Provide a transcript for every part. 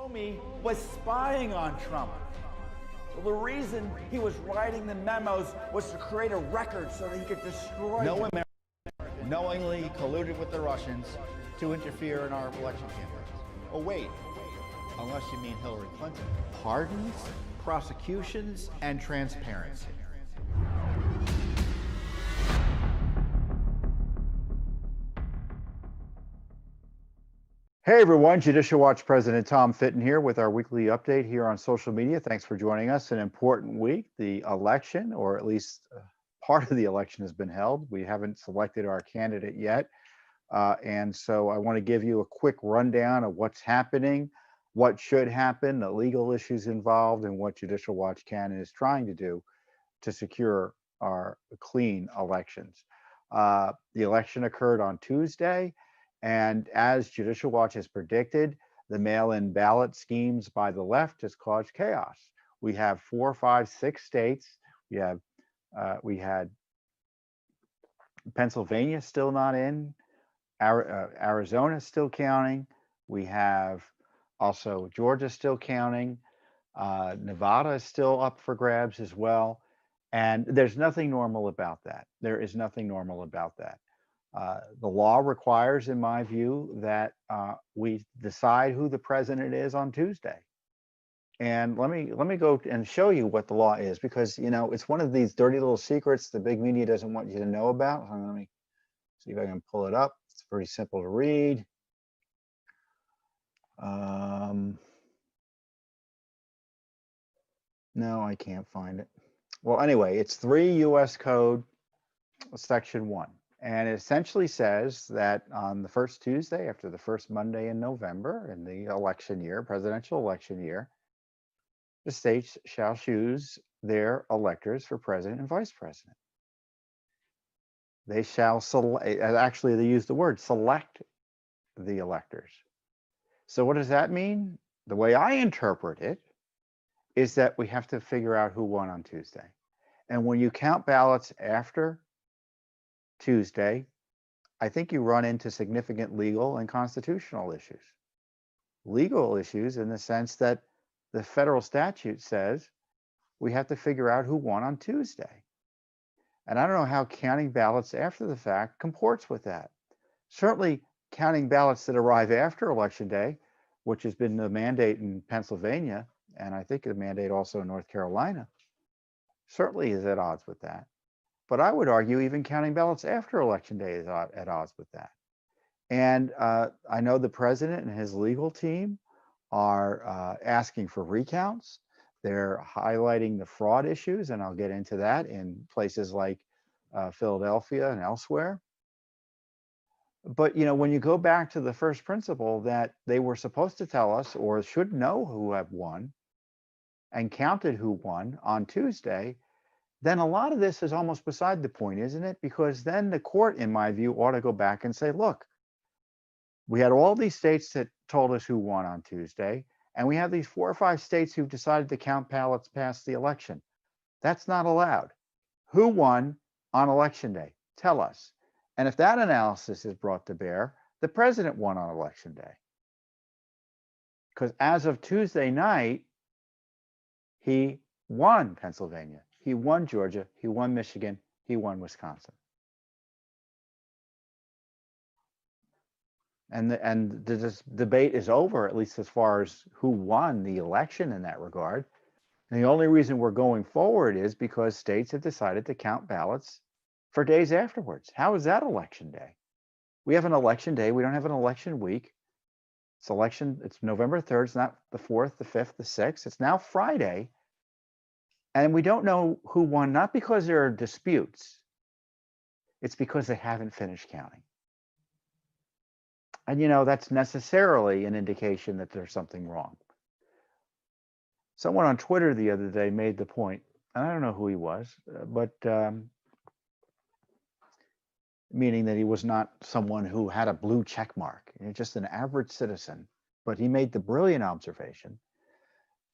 Comey was spying on Trump. Well, the reason he was writing the memos was to create a record so that he could destroy No him. American knowingly colluded with the Russians to interfere in our election campaigns. Oh, wait, unless you mean Hillary Clinton. Pardons, prosecutions, and transparency. Hey everyone, Judicial Watch President Tom Fitton here with our weekly update here on social media. Thanks for joining us. An important week, the election, or at least part of the election has been held. We haven't selected our candidate yet. And so I want to give you a quick rundown of what's happening, what should happen, the legal issues involved, and what Judicial Watch can and is trying to do to secure our clean elections. The election occurred on Tuesday. And as Judicial Watch has predicted, the mail-in ballot schemes by the left has caused chaos. We have 4, 5, 6 states. We had Pennsylvania still not in, Arizona still counting. We have also Georgia still counting. Nevada is still up for grabs as well. And there's nothing normal about that. There is nothing normal about that. The law requires, in my view, that we decide who the president is on Tuesday. And let me go and show you what the law is, because it's one of these dirty little secrets the big media doesn't want you to know about. Let me see if I can pull it up. It's pretty simple to read. No, I can't find it. Well, anyway, it's 3 U.S. Code Section 1. And it essentially says that on the first Tuesday after the first Monday in November in the election year, presidential election year, the states shall choose their electors for president and vice president. They shall select, actually they use the word select the electors. So what does that mean? The way I interpret it is that we have to figure out who won on Tuesday. And when you count ballots after Tuesday, I think you run into significant legal and constitutional issues. Legal issues in the sense that the federal statute says we have to figure out who won on Tuesday. And I don't know how counting ballots after the fact comports with that. Certainly counting ballots that arrive after Election Day, which has been the mandate in Pennsylvania, and I think the mandate also in North Carolina, certainly is at odds with that. But I would argue even counting ballots after Election Day is at odds with that. And I know the president and his legal team are asking for recounts. They're highlighting the fraud issues, and I'll get into that in places like Philadelphia and elsewhere. But when you go back to the first principle that they were supposed to tell us or should know who have won and counted who won on Tuesday, then a lot of this is almost beside the point, isn't it? Because then the court, in my view, ought to go back and say, look, we had all these states that told us who won on Tuesday, and we have these 4 or 5 states who've decided to count ballots past the election. That's not allowed. Who won on Election Day? Tell us. And if that analysis is brought to bear, the president won on Election Day. Because as of Tuesday night, he won Pennsylvania. He won Georgia, he won Michigan, he won Wisconsin. And this debate is over, at least as far as who won the election in that regard. And the only reason we're going forward is because states have decided to count ballots for days afterwards. How is that Election Day? We have an election day, we don't have an election week. It's November 3rd, it's not the 4th, the 5th, the 6th, it's now Friday. And we don't know who won, not because there are disputes. It's because they haven't finished counting. And that's necessarily an indication that there's something wrong. Someone on Twitter the other day made the point, and I don't know who he was, but meaning that he was not someone who had a blue check mark, just an average citizen. But he made the brilliant observation.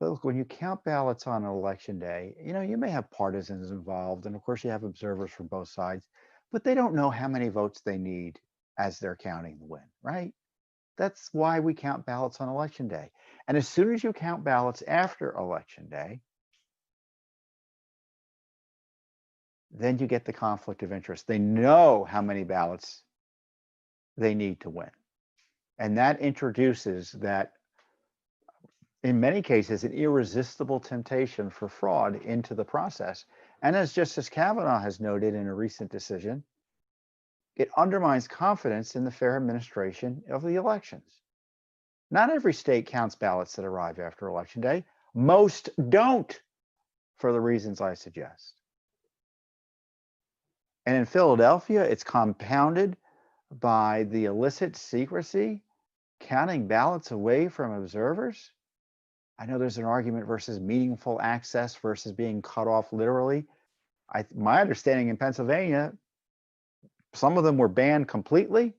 Look, when you count ballots on Election Day, you may have partisans involved, and of course you have observers from both sides, but they don't know how many votes they need as they're counting the win, right? That's why we count ballots on election day. And as soon as you count ballots after election day, then you get the conflict of interest. They know how many ballots they need to win. And that introduces that, in many cases, an irresistible temptation for fraud into the process. And as Justice Kavanaugh has noted in a recent decision, it undermines confidence in the fair administration of the elections. Not every state counts ballots that arrive after Election Day. Most don't, for the reasons I suggest. And in Philadelphia, it's compounded by the illicit secrecy, counting ballots away from observers. I know there's an argument versus meaningful access versus being cut off literally. My understanding in Pennsylvania, some of them were banned completely.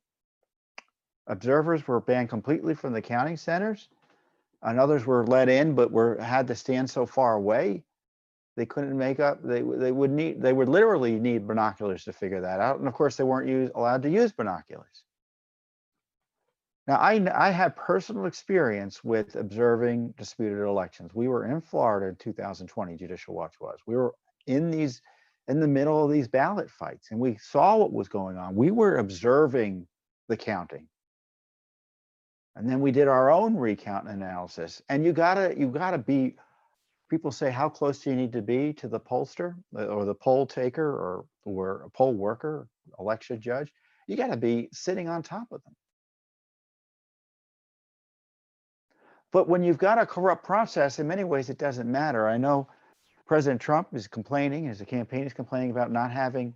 Observers were banned completely from the counting centers, and others were let in, but had to stand so far away they couldn't make up. They would literally need binoculars to figure that out, and of course they weren't allowed to use binoculars. Now I have personal experience with observing disputed elections. We were in Florida in 2020. Judicial Watch was. We were in the middle of these ballot fights, and we saw what was going on. We were observing the counting. And then we did our own recount analysis. And you gotta be, people say, how close do you need to be to the pollster or the poll taker or a poll worker, election judge? You gotta be sitting on top of them. But when you've got a corrupt process, in many ways, it doesn't matter. I know President Trump is complaining, his campaign is complaining about not having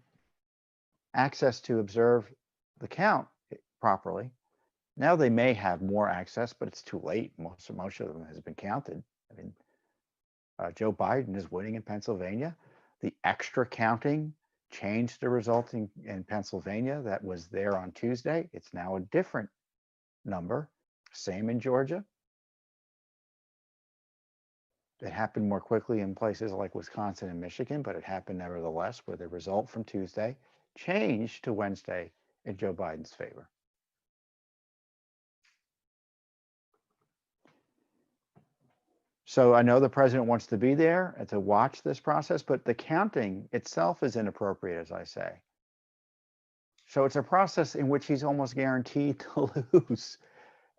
access to observe the count properly. Now they may have more access, but it's too late. Most of them has been counted. I mean, Joe Biden is winning in Pennsylvania. The extra counting changed the result in Pennsylvania that was there on Tuesday. It's now a different number. Same in Georgia. It happened more quickly in places like Wisconsin and Michigan, but it happened nevertheless, where the result from Tuesday changed to Wednesday in Joe Biden's favor. So I know the president wants to be there and to watch this process, but the counting itself is inappropriate, as I say. So it's a process in which he's almost guaranteed to lose.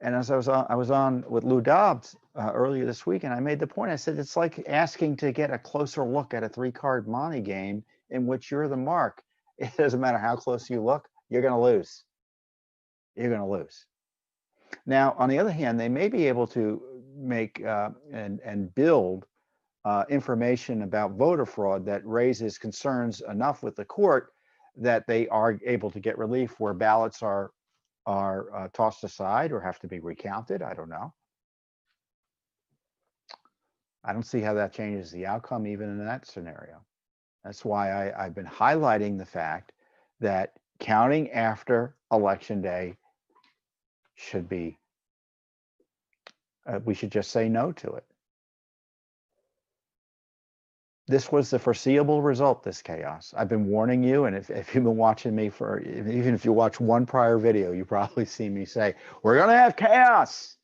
And as I was on with Lou Dobbs earlier this week, and I made the point. I said it's like asking to get a closer look at a 3-card monte game in which you're the mark. It doesn't matter how close you look, you're going to lose. You're going to lose. Now, on the other hand, they may be able to make and build information about voter fraud that raises concerns enough with the court that they are able to get relief where ballots are tossed aside or have to be recounted. I don't know. I don't see how that changes the outcome even in that scenario. That's why I've been highlighting the fact that counting after Election Day should be, we should just say no to it. This was the foreseeable result, this chaos. I've been warning you, and if you've been watching me even if you watch one prior video, you probably see me say, we're going to have chaos.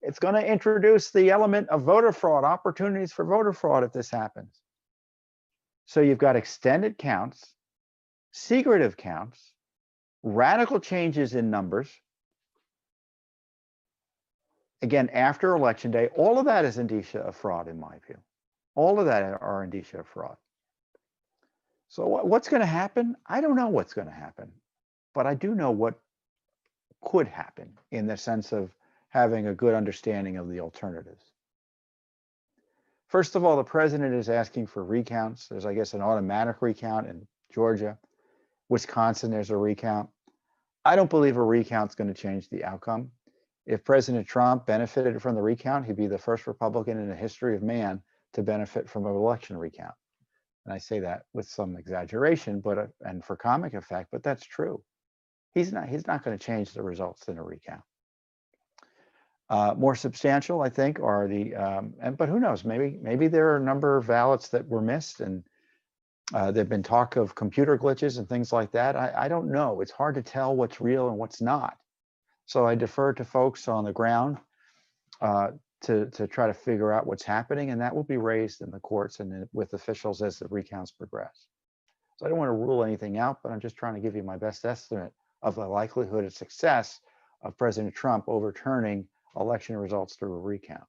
It's going to introduce the element of voter fraud, opportunities for voter fraud if this happens. So you've got extended counts, secretive counts, radical changes in numbers. Again, after Election Day, all of that is indicia of fraud, in my view. All of that are indicia of fraud. So what's going to happen? I don't know what's going to happen, but I do know what could happen in the sense of having a good understanding of the alternatives. First of all, the president is asking for recounts. There's, I guess, an automatic recount in Georgia. Wisconsin, there's a recount. I don't believe a recount is going to change the outcome. If President Trump benefited from the recount, he'd be the first Republican in the history of man to benefit from an election recount. And I say that with some exaggeration, but and for comic effect, but that's true. He's not going to change the results in a recount. More substantial, I think, are but who knows? Maybe there are a number of ballots that were missed, and there've been talk of computer glitches and things like that. I don't know. It's hard to tell what's real and what's not. So I defer to folks on the ground to try to figure out what's happening, and that will be raised in the courts and with officials as the recounts progress. So I don't want to rule anything out, but I'm just trying to give you my best estimate of the likelihood of success of President Trump overturning election results through a recount.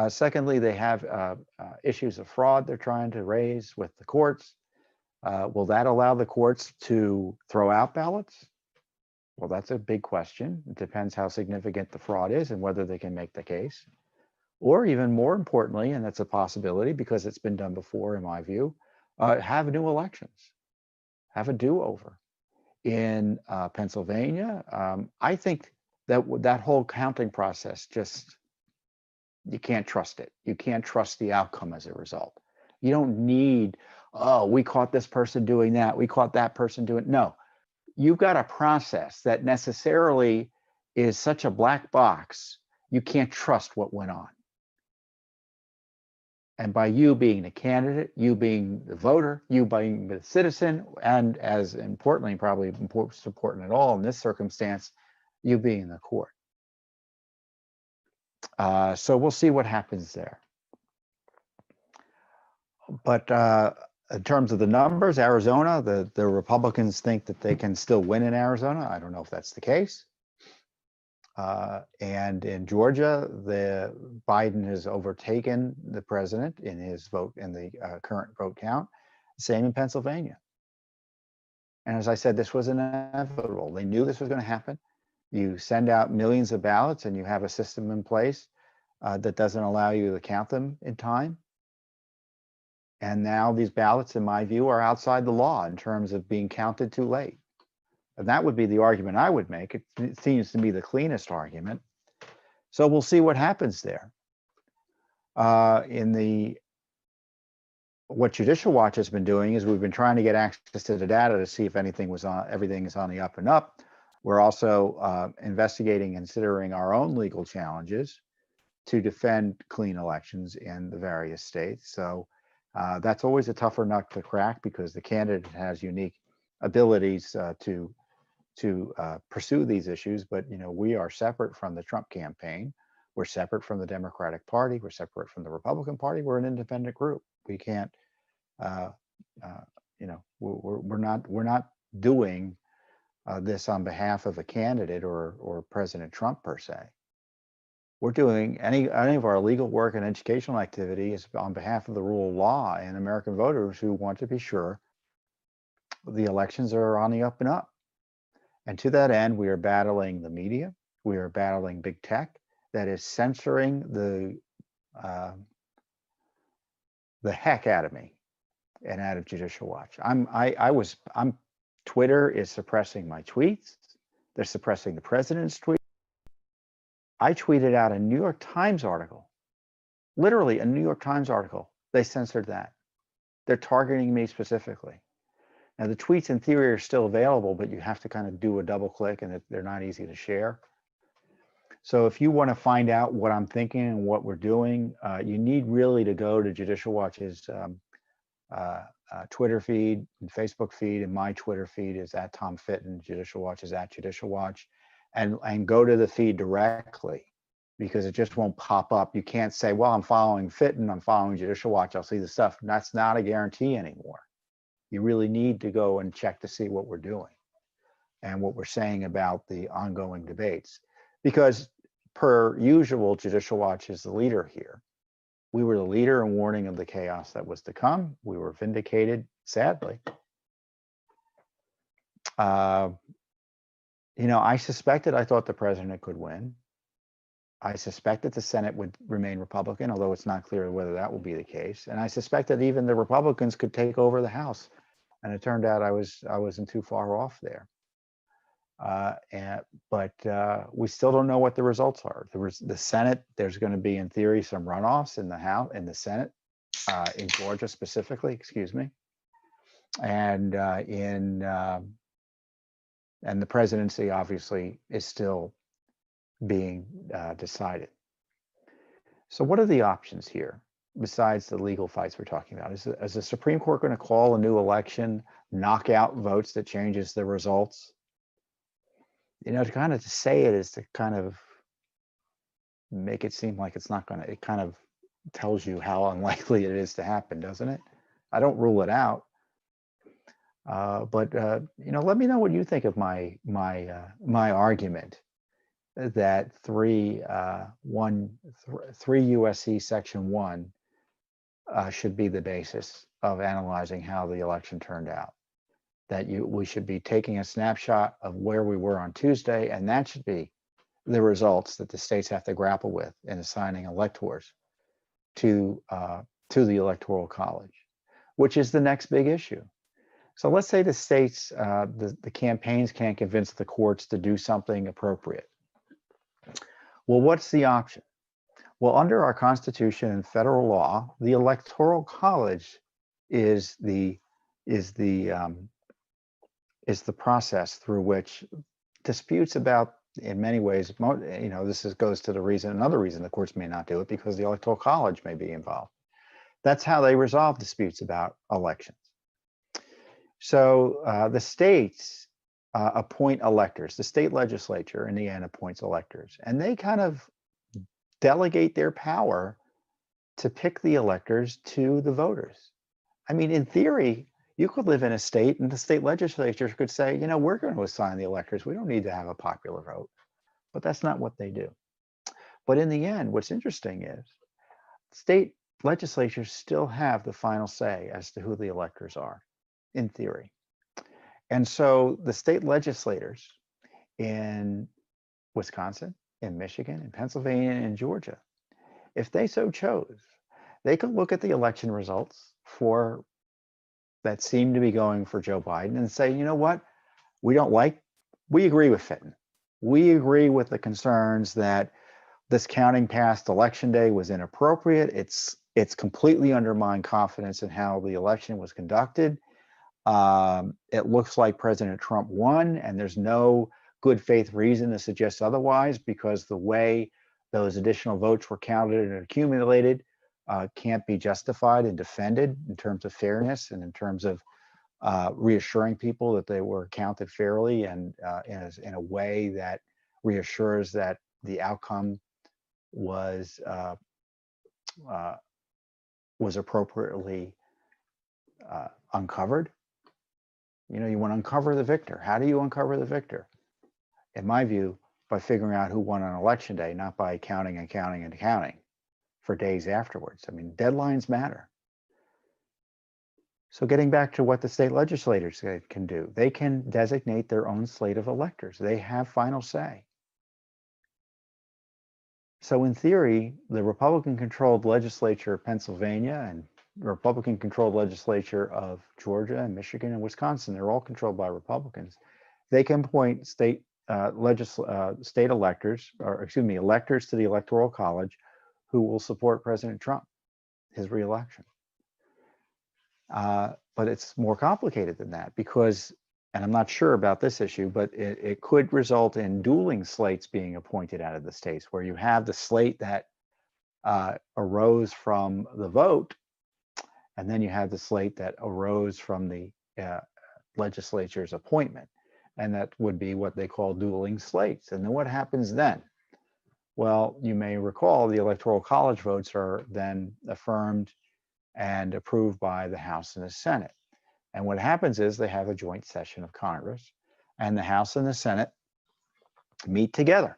Secondly, they have issues of fraud they're trying to raise with the courts. Will that allow the courts to throw out ballots? Well, that's a big question. It depends how significant the fraud is and whether they can make the case. Or even more importantly, and that's a possibility because it's been done before in my view, have new elections, have a do-over. In Pennsylvania, I think that that whole counting process just, you can't trust it. You can't trust the outcome as a result. You don't need, oh, we caught this person doing that, we caught that person doing, no. You've got a process that necessarily is such a black box, you can't trust what went on. And by you being the candidate, you being the voter, you being the citizen, and as importantly, probably most important at all in this circumstance, you being the court. So we'll see what happens there. But in terms of the numbers, Arizona, the Republicans think that they can still win in Arizona. I don't know if that's the case. And in Georgia, Biden has overtaken the president in his vote in the current vote count. Same in Pennsylvania. And as I said, this was inevitable. They knew this was going to happen. You send out millions of ballots and you have a system in place that doesn't allow you to count them in time. And now these ballots, in my view, are outside the law in terms of being counted too late. And that would be the argument I would make. It seems to be the cleanest argument. So we'll see what happens there. What Judicial Watch has been doing is we've been trying to get access to the data to see if everything is on the up and up. We're also investigating, considering our own legal challenges to defend clean elections in the various states. So that's always a tougher nut to crack because the candidate has unique abilities to pursue these issues. But we are separate from the Trump campaign. We're separate from the Democratic Party. We're separate from the Republican Party. We're an independent group. We can't, we're not doing this on behalf of a candidate or President Trump per se. We're doing any of our legal work and educational activity is on behalf of the rule of law and American voters who want to be sure the elections are on the up and up. And to that end, we are battling the media. We are battling big tech that is censoring the heck out of me and out of Judicial Watch. Twitter is suppressing my tweets. They're suppressing the president's tweets. I tweeted out a New York Times article, literally a New York Times article. They censored that. They're targeting me specifically. Now the tweets in theory are still available, but you have to kind of do a double click and they're not easy to share. So if you want to find out what I'm thinking and what we're doing, you need really to go to Judicial Watch's Twitter feed and Facebook feed, and my Twitter feed is at Tom Fitton. Judicial Watch is at Judicial Watch, and go to the feed directly because it just won't pop up. You can't say, well, I'm following Fitton, I'm following Judicial Watch, I'll see the stuff. That's not a guarantee anymore. You really need to go and check to see what we're doing and what we're saying about the ongoing debates. Because per usual, Judicial Watch is the leader here. We were the leader in warning of the chaos that was to come. We were vindicated, sadly. I thought the president could win. I suspected the Senate would remain Republican, although it's not clear whether that will be the case. And I suspect that even the Republicans could take over the House. And it turned out I wasn't too far off there. But we still don't know what the results are. The Senate, there's going to be, in theory, some runoffs in the House, in the Senate, in Georgia specifically, excuse me, and the presidency obviously is still being decided. So what are the options here besides the legal fights we're talking about? Is the Supreme Court going to call a new election, knock out votes that changes the results? you know, to kind of to say it is to kind of make it seem like it's not going to, it kind of tells you how unlikely it is to happen, doesn't it? I don't rule it out. But you know, let me know what you think of my argument that 3 USC Section 1 should be the basis of analyzing how the election turned out. That we should be taking a snapshot of where we were on Tuesday, and that should be the results that the states have to grapple with in assigning electors to the Electoral College, which is the next big issue. So let's say the states, the campaigns can't convince the courts to do something appropriate. Well, what's the option? Well, under our Constitution and federal law, the Electoral College is the process through which disputes about, in many ways, you know, goes to the reason, another reason the courts may not do it, because the Electoral College may be involved. That's how they resolve disputes about elections. So the states appoint electors. The state legislature, in the end, appoints electors, and they kind of delegate their power to pick the electors to the voters. I mean, in theory, you could live in a state and the state legislature could say, you know, we're going to assign the electors. We don't need to have a popular vote. But that's not what they do. But in the end, what's interesting is state legislatures still have the final say as to who the electors are, in theory. And so the state legislators in Wisconsin, in Michigan, in Pennsylvania, and in Georgia, if they so chose, they could look at the election results that seem to be going for Joe Biden and say, you know what, we agree with Fitton. We agree with the concerns that this counting past election day was inappropriate. It's completely undermined confidence in how the election was conducted. It looks like President Trump won, and there's no good faith reason to suggest otherwise, because the way those additional votes were counted and accumulated can't be justified and defended in terms of fairness and in terms of reassuring people that they were counted fairly and in a way that reassures that the outcome was appropriately uncovered. You know, you want to uncover the victor. How do you uncover the victor? In my view, by figuring out who won on election day, not by counting and counting and counting for days afterwards. I mean, deadlines matter. So getting back to what the state legislators can do, they can designate their own slate of electors. They have final say. So in theory, the Republican-controlled legislature of Pennsylvania and the Republican-controlled legislature of Georgia and Michigan and Wisconsin, they're all controlled by Republicans. They can appoint state electors, or excuse me, electors to the Electoral College who will support President Trump, his reelection. But it's more complicated than that because, and I'm not sure about this issue, but it could result in dueling slates being appointed out of the states, where you have the slate that arose from the vote, and then you have the slate that arose from the legislature's appointment. And that would be what they call dueling slates. And then what happens then? Well, you may recall the Electoral College votes are then affirmed and approved by the House and the Senate. And what happens is they have a joint session of Congress, and the House and the Senate meet together.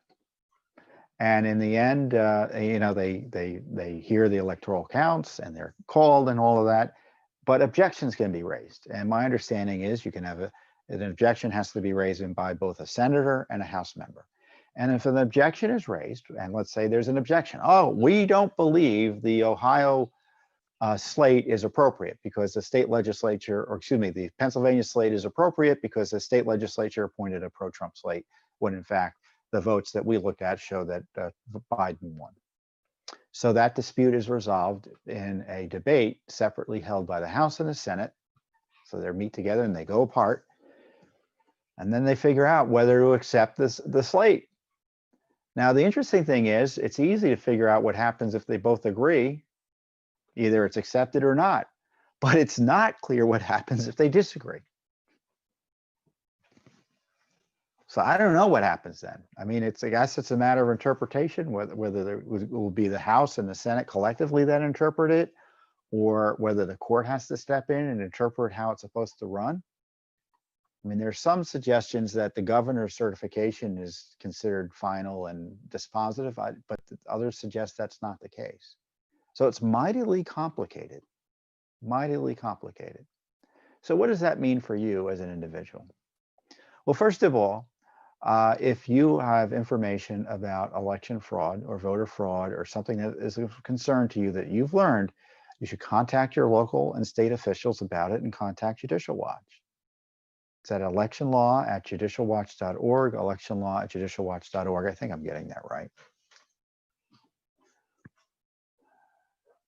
And in the end, you know, they hear the electoral counts and they're called and all of that, but objections can be raised. And my understanding is you can have an objection has to be raised by both a senator and a House member. And if an objection is raised, and let's say there's an objection, oh, we don't believe the Ohio slate is appropriate because the state legislature, or excuse me, the Pennsylvania slate is appropriate because the state legislature appointed a pro-Trump slate, when in fact the votes that we looked at show that Biden won. So that dispute is resolved in a debate separately held by the House and the Senate. So they meet together and they go apart. And then they figure out whether to accept the slate. Now, the interesting thing is, it's easy to figure out what happens if they both agree. Either it's accepted or not. But it's not clear what happens if they disagree. So I don't know what happens then. I mean, I guess it's a matter of interpretation, whether it will be the House and the Senate collectively that interpret it, or whether the court has to step in and interpret how it's supposed to run. I mean, there's some suggestions that the governor's certification is considered final and dispositive, but others suggest that's not the case. So it's mightily complicated, mightily complicated. So what does that mean for you as an individual? Well, first of all, if you have information about election fraud or voter fraud or something that is of concern to you that you've learned, you should contact your local and state officials about it and contact Judicial Watch. It's at electionlaw@judicialwatch.org, electionlaw@judicialwatch.org. I think I'm getting that right.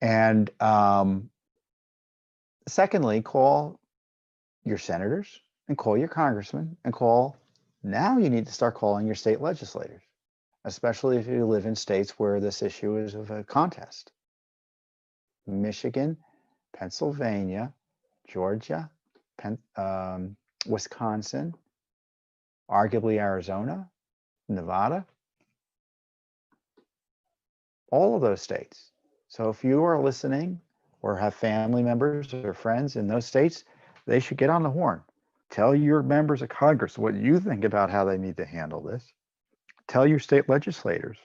And secondly, call your senators and call your congressmen and now you need to start calling your state legislators, especially if you live in states where this issue is of a contest. Michigan, Pennsylvania, Georgia, Wisconsin, arguably Arizona, Nevada, all of those states. So if you are listening or have family members or friends in those states, they should get on the horn. Tell your members of Congress what you think about how they need to handle this. Tell your state legislators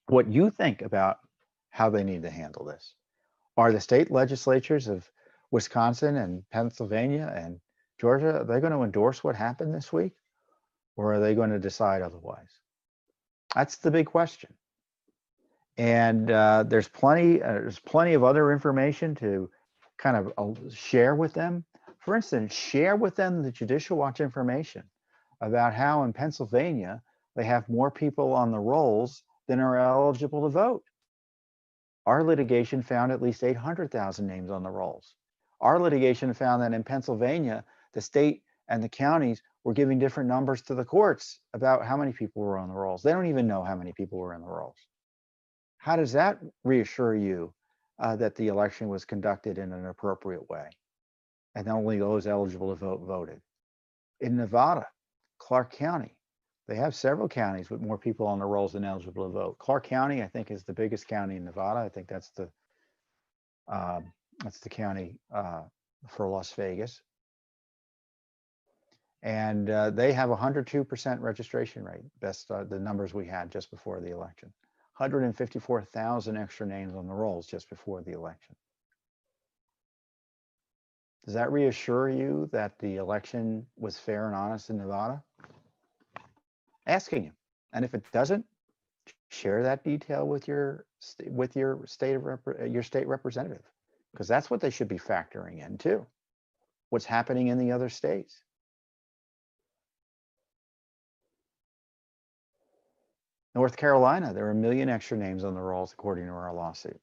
what you think about how they need to handle this. Are the state legislatures of Wisconsin and Pennsylvania and Georgia, are they going to endorse what happened this week? Or are they going to decide otherwise? That's the big question. And there's plenty of other information to kind of share with them. For instance, share with them the Judicial Watch information about how in Pennsylvania they have more people on the rolls than are eligible to vote. Our litigation found at least 800,000 names on the rolls. Our litigation found that in Pennsylvania, the state and the counties were giving different numbers to the courts about how many people were on the rolls. They don't even know how many people were in the rolls. How does that reassure you that the election was conducted in an appropriate way and only those eligible to vote voted? In Nevada, Clark County, they have several counties with more people on the rolls than eligible to vote. Clark County, I think, is the biggest county in Nevada. I think that's the county for Las Vegas. And they have 102% registration rate. That's the numbers we had just before the election. 154,000 extra names on the rolls just before the election. Does that reassure you that the election was fair and honest in Nevada? Asking you. And if it doesn't, share that detail with your state representative, because that's what they should be factoring in too. What's happening in the other states? North Carolina, there are 1 million extra names on the rolls according to our lawsuit.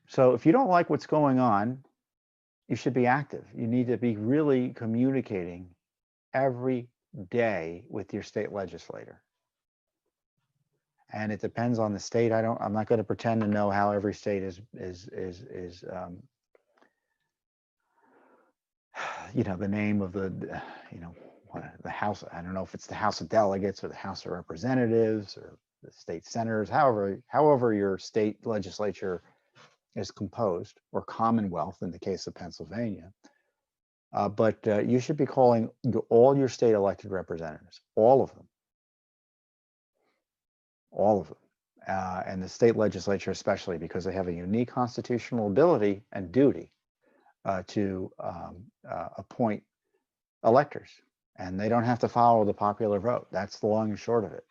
So if you don't like what's going on, you should be active. You need to be really communicating every day with your state legislator. And it depends on the state. I'm not going to pretend to know how every state is the name of the House. I don't know if it's the House of Delegates or the House of Representatives or the state senators, however your state legislature is composed, or Commonwealth in the case of Pennsylvania. But you should be calling all your state elected representatives, all of them, and the state legislature especially, because they have a unique constitutional ability and duty to appoint electors, and they don't have to follow the popular vote. That's the long and short of it.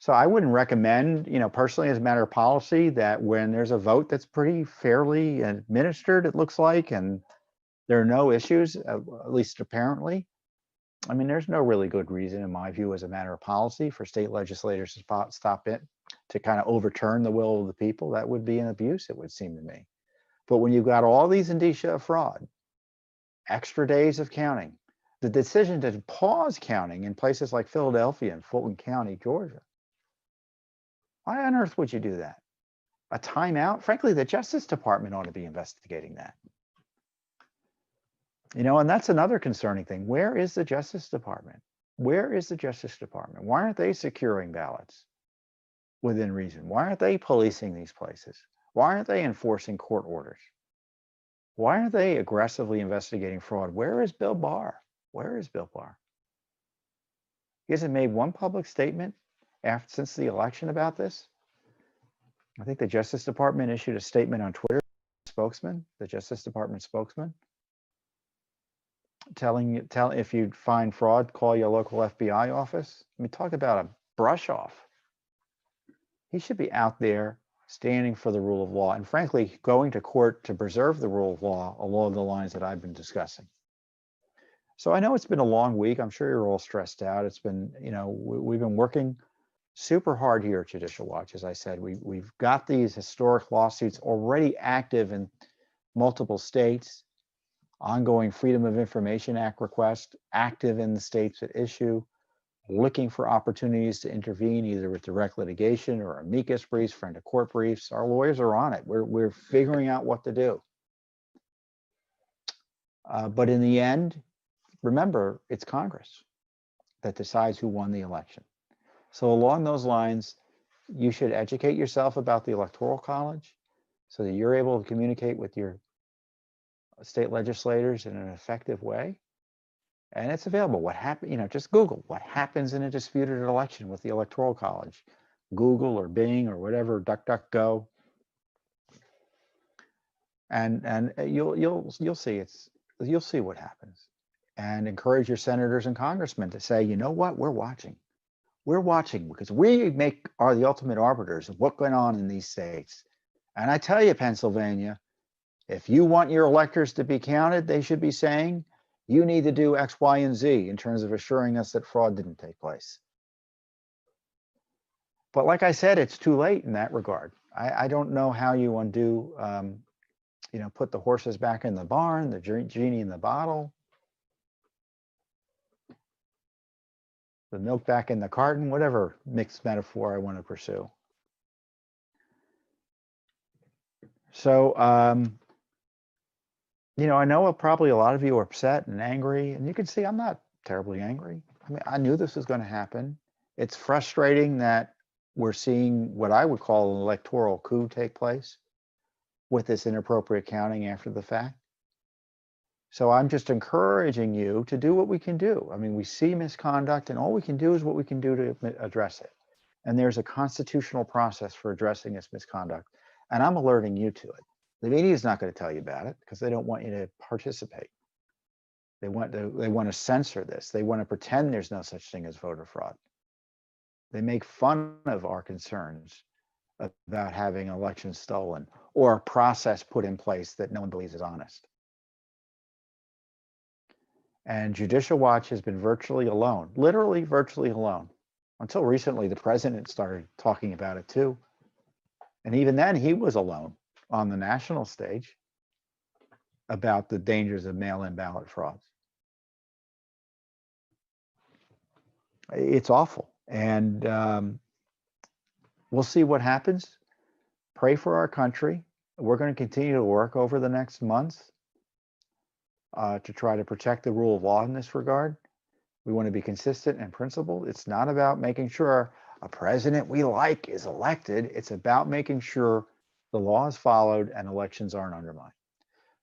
So I wouldn't recommend, personally, as a matter of policy, that when there's a vote that's pretty fairly administered, it looks like, and there are no issues, at least apparently. I mean, there's no really good reason, in my view, as a matter of policy, for state legislators to stop it, to kind of overturn the will of the people. That would be an abuse, it would seem to me. But when you've got all these indicia of fraud, extra days of counting, the decision to pause counting in places like Philadelphia and Fulton County, Georgia. Why on earth would you do that? A timeout? Frankly, the Justice Department ought to be investigating that. And that's another concerning thing. Where is the Justice Department? Where is the Justice Department? Why aren't they securing ballots within reason? Why aren't they policing these places? Why aren't they enforcing court orders? Why aren't they aggressively investigating fraud? Where is Bill Barr? Where is Bill Barr? He hasn't made one public statement since the election about this. I think the Justice Department issued a statement on Twitter, the Justice Department spokesman, telling if you find fraud, call your local FBI office. I mean, talk about a brush off. He should be out there standing for the rule of law and, frankly, going to court to preserve the rule of law along the lines that I've been discussing. So I know it's been a long week. I'm sure you're all stressed out. It's been, we've been working super hard here at Judicial Watch. As I said, we've got these historic lawsuits already active in multiple states, ongoing Freedom of Information Act requests active in the states at issue, looking for opportunities to intervene either with direct litigation or amicus briefs, friend of court briefs. Our lawyers are on it. We're figuring out what to do. But in the end, remember, it's Congress that decides who won the election. So along those lines, you should educate yourself about the Electoral College so that you're able to communicate with your state legislators in an effective way. And it's available. What happened, just Google what happens in a disputed election with the Electoral College. Google or Bing or whatever, DuckDuckGo. And you'll see you'll see what happens. And encourage your senators and congressmen to say, you know what, we're watching. We're watching because we are the ultimate arbiters of what's going on in these states. And I tell you, Pennsylvania, if you want your electors to be counted, they should be saying, you need to do X, Y, and Z in terms of assuring us that fraud didn't take place. But like I said, it's too late in that regard. I don't know how you undo, put the horses back in the barn, the genie in the bottle, the milk back in the carton, whatever mixed metaphor I want to pursue. So, I know probably a lot of you are upset and angry, and you can see I'm not terribly angry. I mean, I knew this was going to happen. It's frustrating that we're seeing what I would call an electoral coup take place with this inappropriate counting after the fact. So I'm just encouraging you to do what we can do. I mean, we see misconduct, and all we can do is what we can do to address it. And there's a constitutional process for addressing this misconduct, and I'm alerting you to it. The media is not going to tell you about it because they don't want you to participate. They want to censor this. They want to pretend there's no such thing as voter fraud. They make fun of our concerns about having elections stolen or a process put in place that no one believes is honest. And Judicial Watch has been virtually alone, literally virtually alone. Until recently, the president started talking about it too. And even then, he was alone on the national stage about the dangers of mail-in ballot frauds. It's awful. And we'll see what happens. Pray for our country. We're going to continue to work over the next months to try to protect the rule of law in this regard. We want to be consistent and principled. It's not about making sure a president we like is elected. It's about making sure the law is followed and elections aren't undermined.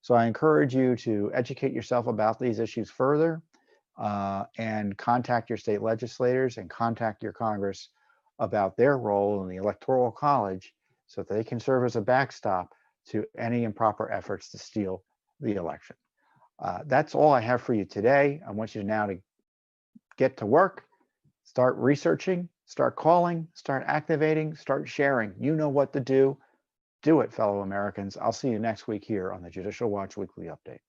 So I encourage you to educate yourself about these issues further and contact your state legislators and contact your Congress about their role in the Electoral College so that they can serve as a backstop to any improper efforts to steal the election. That's all I have for you today. I want you now to get to work, start researching, start calling, start activating, start sharing. You know what to do. Do it, fellow Americans. I'll see you next week here on the Judicial Watch Weekly Update.